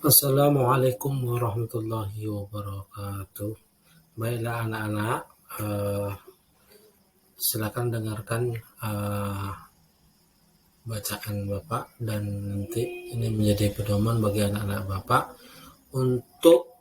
Assalamualaikum warahmatullahi wabarakatuh. Baiklah anak-anak, silakan dengarkan bacaan Bapak dan nanti ini menjadi pedoman bagi anak-anak Bapak untuk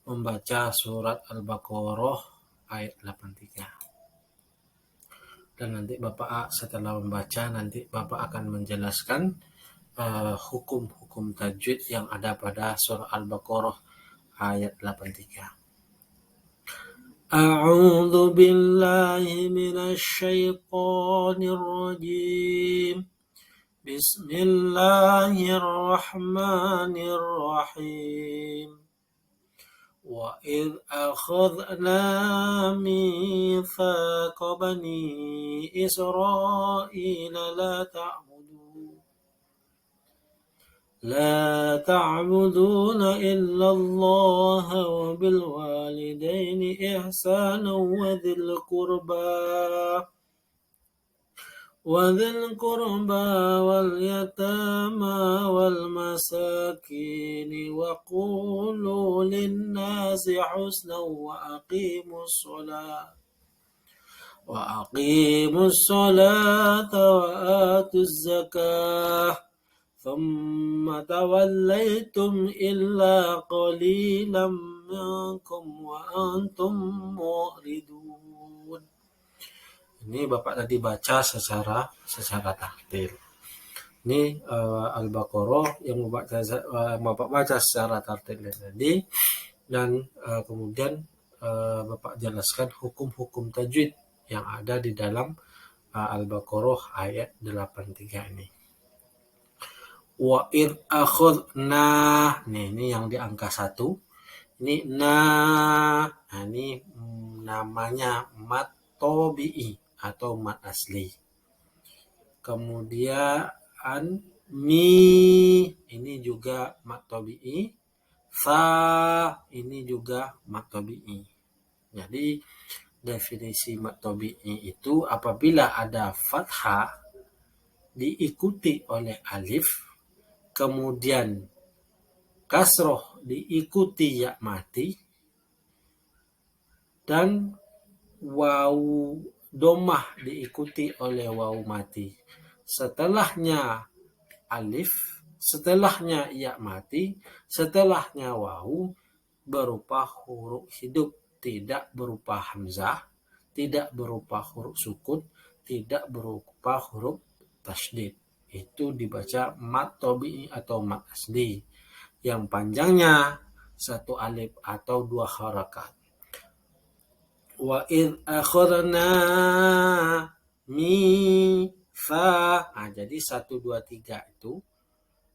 membaca surat Al-Baqarah ayat 83. Dan nanti Bapak setelah membaca nanti Bapak akan menjelaskan hukum-hukum tajwid yang ada pada surah Al-Baqarah ayat 83. أعوذ بالله من الشيطان الرجيم بسم الله الرحمن الرحيم وإذ أخذنا ميثاق بني إسرائيل لا تعبدون إلا الله وبالوالدين إحسانا وذي القربى واليتامى والمساكين وقولوا للناس حسنا وأقيموا الصلاة وآتوا الزكاة ثم توليتم إلا قليلا منكم وأنتم معرضون. Ini Bapak tadi baca secara takdir. Ini Al-Baqarah yang Bapak baca secara takdir tadi, dan kemudian Bapak jelaskan hukum-hukum tajwid yang ada di dalam Al-Baqarah ayat 83 ini. Wa id akhadna, ini yang di angka 1. Ini nah ini namanya mat tabi'i atau mat asli. Kemudian mi ini juga mat tabi'i, fa ini juga mat tabi'i. Jadi definisi mat tabi'i itu apabila ada fathah diikuti oleh alif, kemudian kasroh diikuti ya mati, dan wawu domah diikuti oleh wawu mati. Setelahnya alif, setelahnya ya mati, setelahnya wawu berupa huruf hidup, tidak berupa hamzah, tidak berupa huruf sukun, tidak berupa huruf tasydid. Itu dibaca mat tabi'i atau mat asli yang panjangnya 1 alif atau 2 harakat. Wa id akhadna jadi 1, 2, 3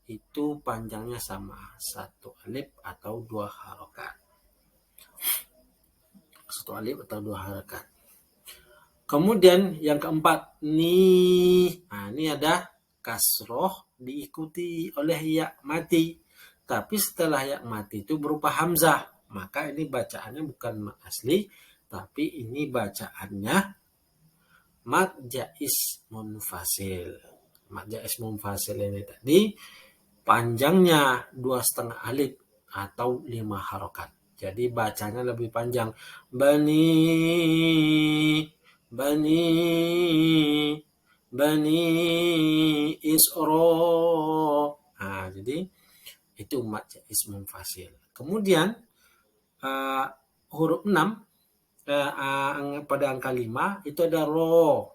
itu panjangnya sama, 1 alif atau 2 harakat. 1 alif atau 2 harakat. Kemudian yang keempat, ini ada kasroh diikuti oleh ya mati. Tapi setelah ya mati itu berupa hamzah. Maka ini bacaannya bukan mat asli, tapi ini bacaannya mat jais munfasil. Mat jais munfasil ini tadi panjangnya 2,5 alif atau 5 harokat. Jadi bacanya lebih panjang. Bani Isra. Jadi itu mat jais munfasil. Kemudian huruf 6 pada angka 5 itu ada ro.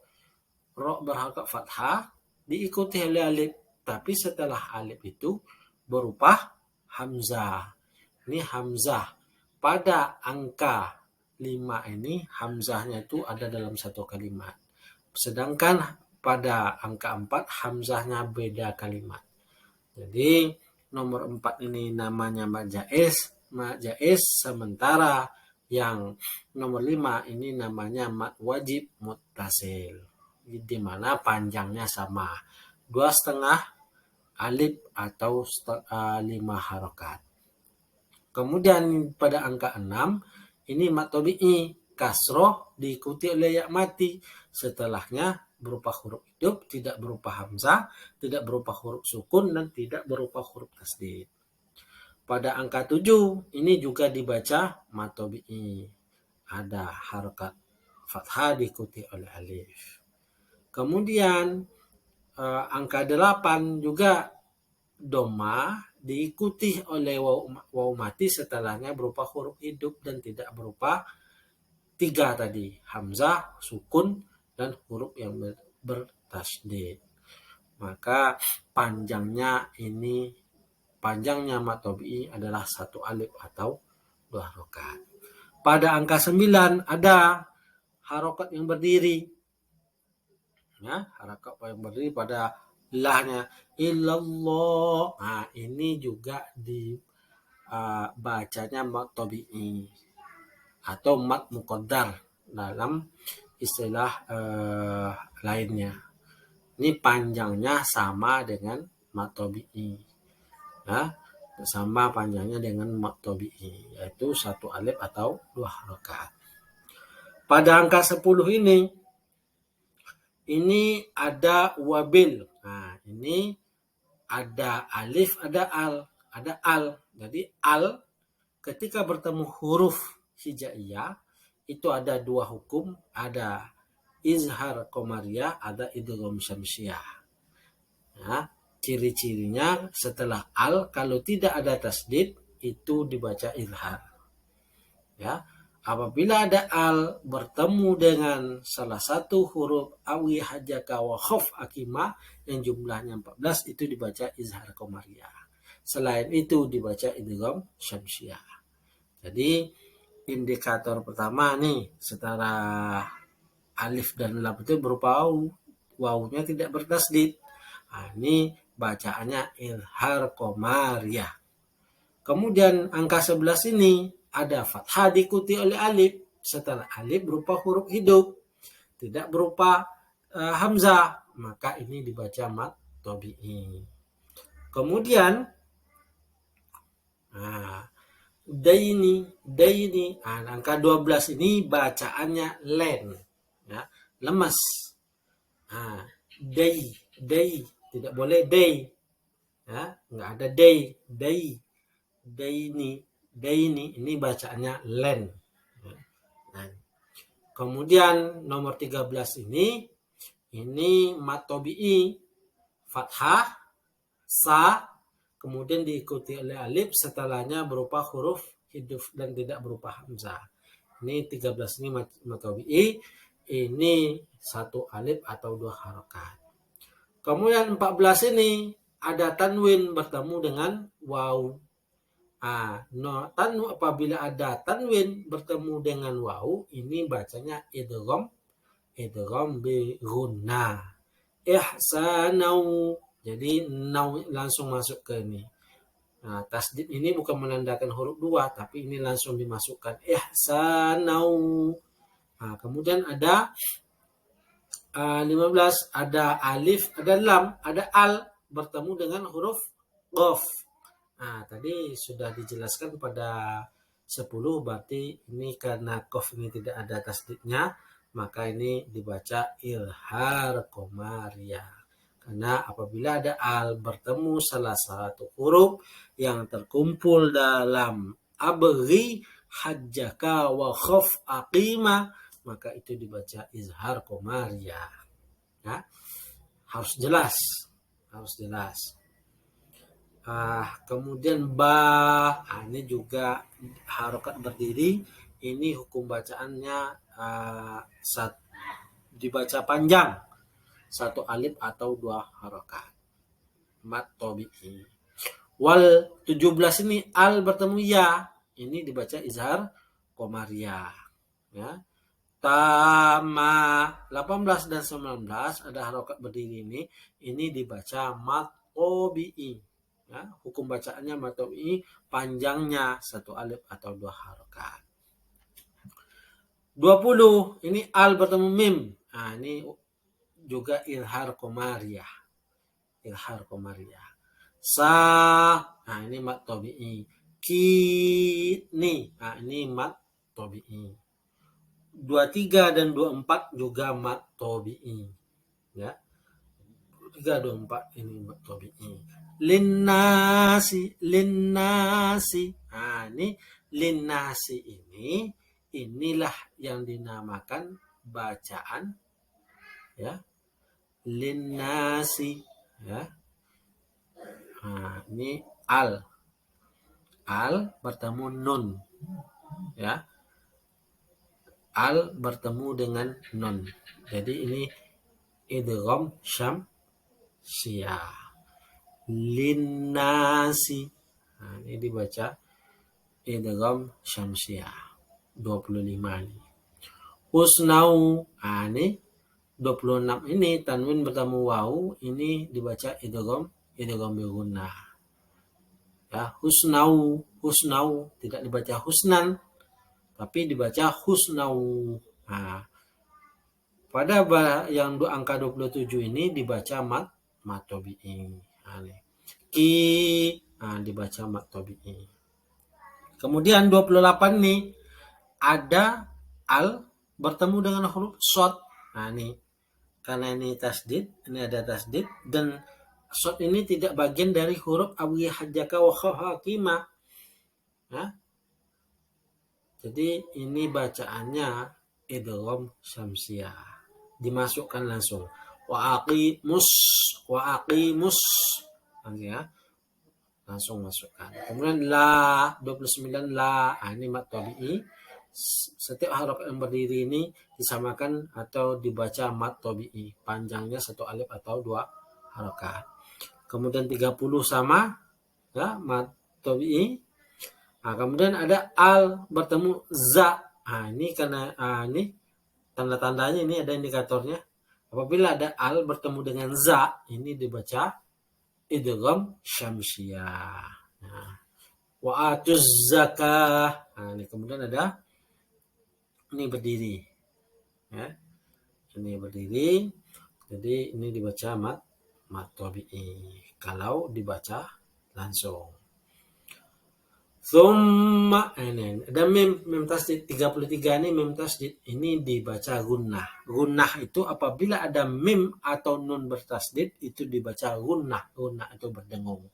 Ro berharakat fathah diikuti oleh alif, tapi setelah alif itu berupa hamzah. Ini hamzah. Pada angka 5 ini hamzahnya itu ada dalam satu kalimat. Sedangkan pada angka 4 hamzahnya beda kalimat. Jadi nomor 4 ini namanya mat jais, sementara yang nomor 5 ini namanya mat wajib muttasil, di mana panjangnya sama, 2,5 alif atau 5 harokat. Kemudian pada angka 6 ini mat tabi'i, kasroh diikuti oleh ya mati, setelahnya berupa huruf hidup, tidak berupa hamzah, tidak berupa huruf sukun, dan tidak berupa huruf tasdid. Pada angka 7 ini juga dibaca mat tabi'i. Ada harokat fathah diikuti oleh alif. Kemudian angka 8 juga doma diikuti oleh waw mati setelahnya berupa huruf hidup dan tidak berupa 3 tadi, hamzah, sukun, dan huruf yang bertasydid. Maka panjangnya mat tabi'i adalah 1 alif atau 2 harokat. Pada angka 9 ada harokat yang berdiri. Ya, harokat yang berdiri pada lahnya illallah. Nah, ini juga dibacanya mat tabi'i atau mat muqaddar dalam istilah lainnya. Ini panjangnya sama dengan mat tabi'i. Ya, sama panjangnya dengan mat tabi'i, yaitu 1 alif atau 2 harokat. Pada angka 10 ini ada wabil. Nah, ini ada alif, ada al. Jadi al ketika bertemu huruf hijaiyah itu ada 2 hukum, ada izhar qamariyah, ada idgham syamsiyah. Ya, ciri-cirinya setelah al kalau tidak ada tasdid itu dibaca izhar. Ya, apabila ada al bertemu dengan salah satu huruf awi hajaka wa khaf akima yang jumlahnya 14 itu dibaca izhar qamariyah. Selain itu dibaca idgham syamsiyah. Jadi indikator pertama nih setelah alif dan lam itu berupa wawunya tidak bertasdid. Nah, ini bacaannya izhar qamariyah. Kemudian angka 11 ini ada fathah diikuti oleh alif. Setelah alif berupa huruf hidup, tidak berupa hamzah, maka ini dibaca mat tabi'i. Kemudian daini. Angka 12 ini bacaannya len, ya, lemas. Day, tidak boleh day, ya, nggak ada day. Daini ini bacaannya len. Kemudian nomor 13 ini mat tabi'i, fathah, sa, kemudian diikuti oleh alif, setelahnya berupa huruf hidup dan tidak berupa hamzah. Ini 13 ini mat tabi'i, ini 1 alif atau 2 harokat. Kemudian 14 ini ada tanwin bertemu dengan waw. Apabila ada tanwin bertemu dengan waw, ini bacanya idgham bi ghunna. Ihsanau. Jadi nau langsung masuk ke ini. Nah, tasdid ini bukan menandakan huruf 2, tapi ini langsung dimasukkan ihsanau. Nah, kemudian ada 15 ada alif, ada lam, ada al bertemu dengan huruf qaf. Nah, tadi sudah dijelaskan pada 10, berarti ini karena qaf ini tidak ada tasdidnya, maka ini dibaca izhar qamariyah. Karena apabila ada al bertemu salah satu huruf yang terkumpul dalam abghi hajjaka wa khaf aqima, maka itu dibaca izhar qamariyah. Ya, harus jelas. Kemudian ba, ini juga harokat berdiri. Ini hukum bacaannya dibaca panjang, 1 alif atau 2 harokat. Mat tabi'i. Wal 17 ini al bertemu ya, ini dibaca izhar qamariyah. Ya. Tama 18 dan 19 ada harokat berdiri ini dibaca mat tabi'i. Ya, hukum bacaannya mat tabi'i, panjangnya 1 alif atau 2 harokat. 20 ini al bertemu mim. Nah, ini juga izhar qamariyah. Sa, nah ini mat tabi'i. Kini, nah ini mat tabi'i. 23 dan 24 juga mat tabi'i. Ya. 3, 2, 4 ini mat tabi'i. Linnasi, linnasi. Nah, ini linnasi ini inilah yang dinamakan bacaan ya. Linnasi ya. Nah, ini al bertemu nun ya. Al bertemu dengan nun. Jadi ini idgham syamsiyah. Linnasi. Nah, ini dibaca idgham syamsiyah. 25 ini. Usnau. Nah, ini 26 ini tanwin bertemu wawu, ini dibaca idgham bi gunnah. Ya, husnau tidak dibaca husnan tapi dibaca husnau. Nah, pada yang angka 27 ini dibaca mat tabi'i. Nah, dibaca mat tabi'i. Kemudian 28 nih ada al bertemu dengan huruf shad. Nah, ini karena ini tasdid, ini ada tasdid dan shad ini tidak bagian dari huruf awi hajjaka wa khawakima. Nah, jadi ini bacaannya idgham syamsiyah. Dimasukkan langsung. Wa aqimus ya. Langsung masukkan. Kemudian la 29 la. Ini mat tabi'i. Setiap huruf yang berdiri ini disamakan atau dibaca mat tabi'i. Panjangnya 1 alif atau 2 harakat. Kemudian 30 sama ya mat tabi'i. Nah, kemudian ada al bertemu za. Nah, ini karena ini tanda-tandanya ini ada indikatornya. Apabila ada al bertemu dengan za, ini dibaca idgham syamsiyah. Nah, wa atuz zakah. Nah, ini kemudian ada ini berdiri. Ya. Ini berdiri. Jadi ini dibaca mat tabi'i. Kalau dibaca langsung. Thumma ini ada mim tasdid 33 ini mim tasdid ini dibaca gunnah. Gunnah itu apabila ada mim atau nun bertasdid itu dibaca gunnah. Gunnah itu berdengung.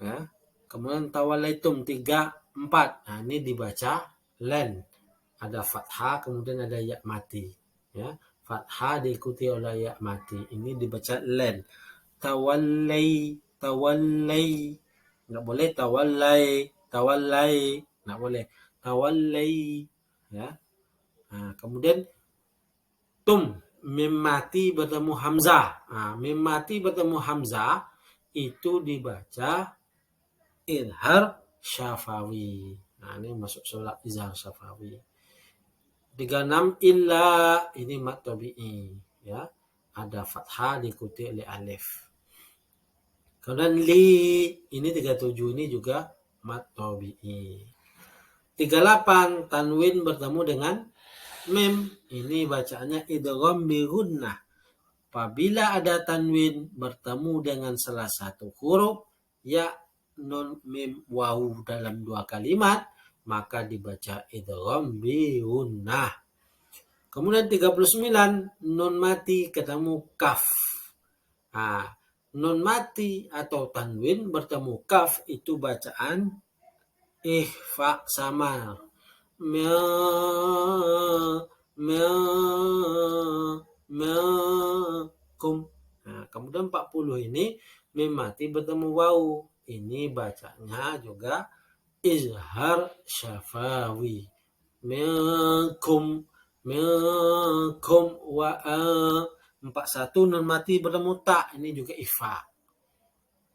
Ya. Kemudian tawallaitum 3, 4. Nah, ini dibaca len. Ada fathah kemudian ada ya mati. Ya. Fathah diikuti oleh ya mati. Ini dibaca len. Tawallai nggak boleh tawallai nggak boleh tawallai ya. Nah, kemudian mim mati bertemu hamzah. Nah, mim mati bertemu hamzah itu dibaca izhar syafawi. Nah, ini masuk sholat izhar syafawi. 36 illa ini mat tabi'i ya. Ada fathah diikuti oleh alif. Kemudian ini 37 ini juga mat tabi'i. 38 tanwin bertemu dengan mim. Ini bacaannya idgham bi gunnah. Apabila ada tanwin bertemu dengan salah satu huruf ya nun mim wawu dalam 2 kalimat, maka dibaca idgham bi gunnah. Kemudian 39 nun mati ketemu kaf. Nah, nun mati atau tanwin bertemu kaf itu bacaan ikhfa sama kum. Nah, kemudian 40 ini mim mati bertemu wawu. Ini bacanya juga izhar syafawi. Minkum wa 41 nun mati bertemu tak, ini juga ifa.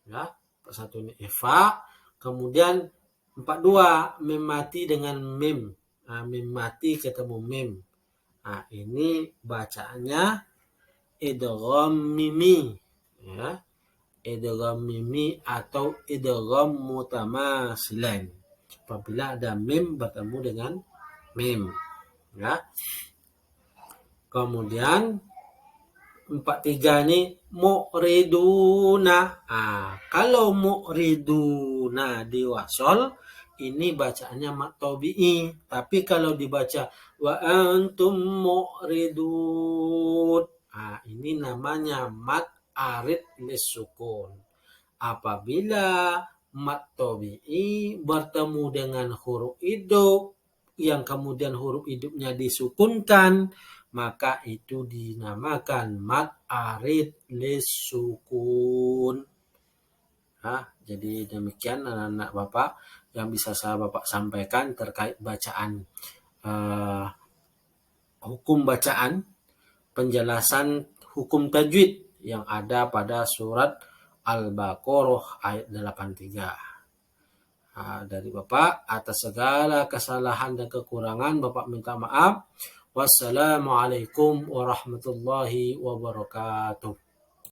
Ya, 41 ini ifa. Kemudian 42 mim mati dengan mim. Nah, mim mati ketemu mim. Nah, ini bacaannya idgham mimi. Ya. Idgham mimi atau idgham mutamasilan. Apabila ada mim bertemu dengan mim. Ya. Kemudian 43 ini mu'riduna. Kalau mu'riduna di wasol ini bacaannya mat tabi'i. Tapi kalau dibaca wa antum mu'ridun Ini namanya mad arid lisukun. Apabila mad tabi'i bertemu dengan huruf hidup yang kemudian huruf hidupnya disukunkan, maka itu dinamakan mad arid lisukun. Jadi demikian anak-anak Bapak yang bisa saya Bapak sampaikan terkait bacaan, hukum bacaan, penjelasan hukum tajwid yang ada pada surat Al-Baqarah ayat 83. Dari Bapak atas segala kesalahan dan kekurangan Bapak minta maaf. Wassalamualaikum warahmatullahi wabarakatuh.